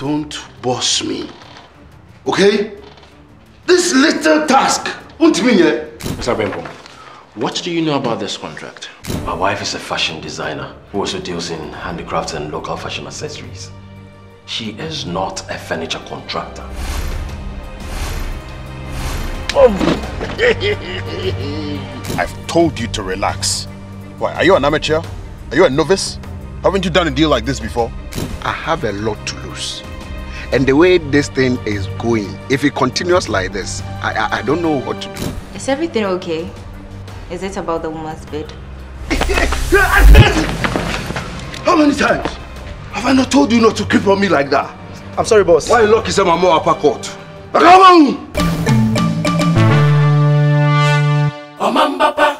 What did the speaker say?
Don't boss me. Okay? This little task won't mean it. Mr. Berko, what do you know about this contract? My wife is a fashion designer who also deals in handicrafts and local fashion accessories. She is not a furniture contractor. I've told you to relax. Why, are you an amateur? Are you a novice? Haven't you done a deal like this before? I have a lot to lose. And the way this thing is going, if it continues like this, I don't know what to do. Is everything okay? Is it about the woman's bid? How many times have I not told you not to creep on me like that? I'm sorry, boss. Why lock is a Omanbapa court? Come on! Omanbapa.